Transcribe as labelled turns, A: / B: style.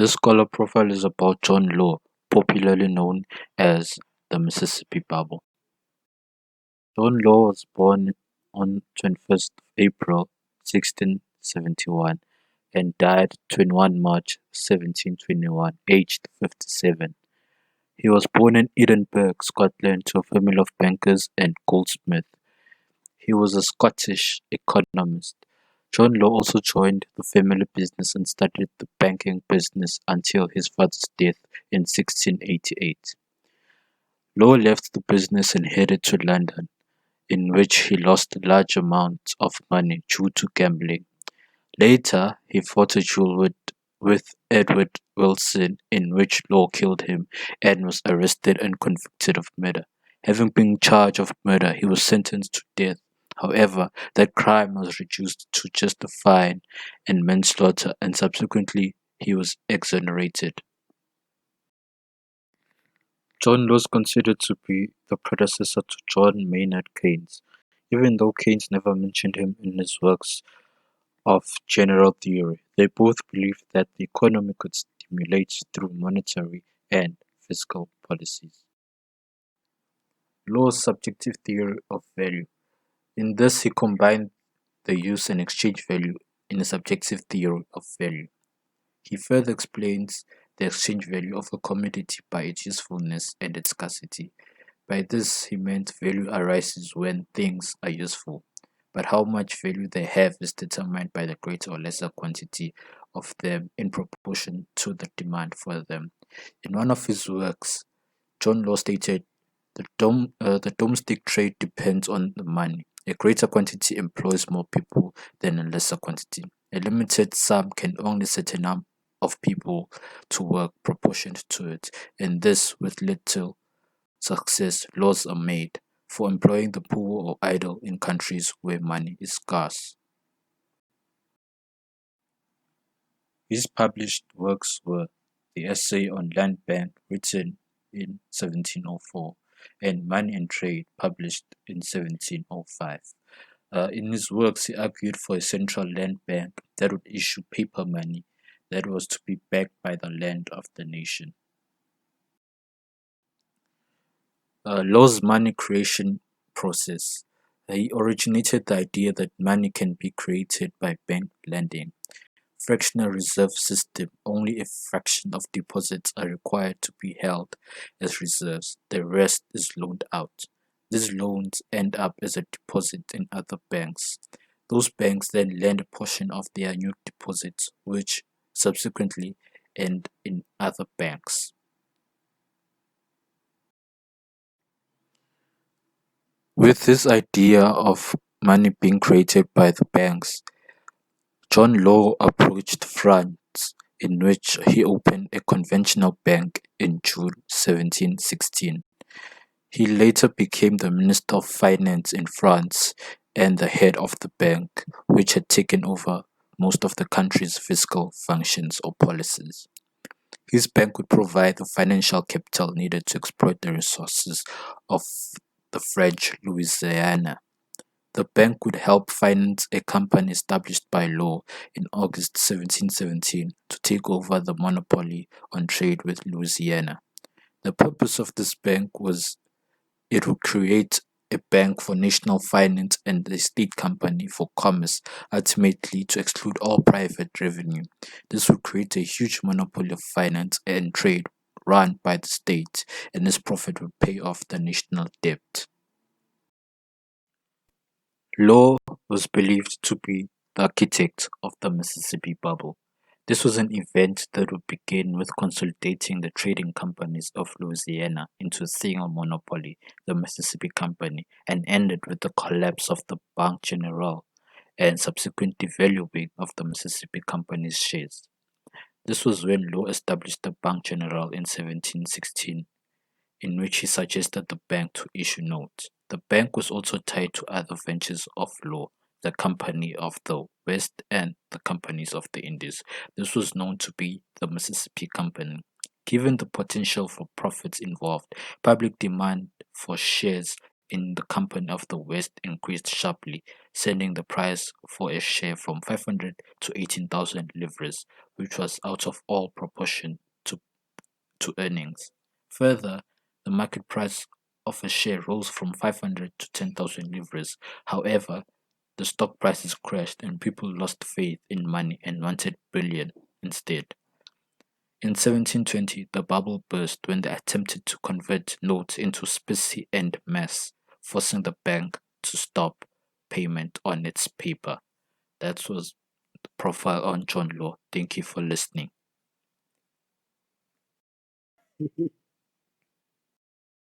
A: This scholar profile is about John Law, popularly known as the Mississippi Bubble. John Law was born on 21st April 1671 and died 21 March 1721, aged 57. He was born in Edinburgh, Scotland, to a family of bankers and goldsmiths. He was a Scottish economist. John Law also joined the family business and studied the banking business until his father's death in 1688. Law left the business and headed to London, in which he lost large amounts of money due to gambling. Later, he fought a duel with Edward Wilson, in which Law killed him and was arrested and convicted of murder. Having been charged of murder, he was sentenced to death. However, that crime was reduced to just a fine and manslaughter, and subsequently he was exonerated. John Law is considered to be the predecessor to John Maynard Keynes, even though Keynes never mentioned him in his works of general theory. They both believed that the economy could stimulate through monetary and fiscal policies. Law's subjective theory of value. In this, he combined the use and exchange value in a subjective theory of value. He further explains the exchange value of a commodity by its usefulness and its scarcity. By this, he meant value arises when things are useful, but how much value they have is determined by the greater or lesser quantity of them in proportion to the demand for them. In one of his works, John Law stated, the domestic trade depends on the money. A greater quantity employs more people than a lesser quantity. A limited sum can only set a number of people to work proportioned to it, and this with little success laws are made for employing the poor or idle in countries where money is scarce. His published works were the Essay on Land Bank, written in 1704, and Money and Trade, published in 1705. In his works, he argued for a central land bank that would issue paper money that was to be backed by the land of the nation. Law's money creation process. He originated the idea that money can be created by bank lending. Fractional reserve system. Only a fraction of deposits are required to be held as reserves. The rest is loaned out. These loans end up as a deposit in other banks. Those banks then lend a portion of their new deposits, which subsequently end in other banks. With this idea of money being created by the banks, John Law approached France, in which he opened a conventional bank in June 1716. He later became the Minister of Finance in France and the head of the bank, which had taken over most of the country's fiscal functions or policies. His bank would provide the financial capital needed to exploit the resources of the French Louisiana. The bank would help finance a company established by Law in August 1717 to take over the monopoly on trade with Louisiana. The purpose of this bank was it would create a bank for national finance and a state company for commerce, ultimately to exclude all private revenue. This would create a huge monopoly of finance and trade run by the state, and this profit would pay off the national debt. Law was believed to be the architect of the Mississippi Bubble. This was an event that would begin with consolidating the trading companies of Louisiana into a single monopoly, the Mississippi Company, and ended with the collapse of the Banque Generale and subsequent devaluing of the Mississippi Company's shares. This was when Law established the Banque Generale in 1716, in which he suggested the bank to issue notes. The bank was also tied to other ventures of Law, the Company of the West and the Companies of the Indies. This was known to be the Mississippi Company. Given the potential for profits involved, public demand for shares in the Company of the West increased sharply. sending the price for a share from 500 to 18,000 livres, which was out of all proportion to earnings. Further, the market price of a share rose from 500 to 10,000 livres. However, the stock prices crashed and people lost faith in money and wanted bullion instead. In 1720, the bubble burst when they attempted to convert notes into specie and mass, forcing the bank to stop payment on its paper. That was the profile on John Law. Thank you for listening.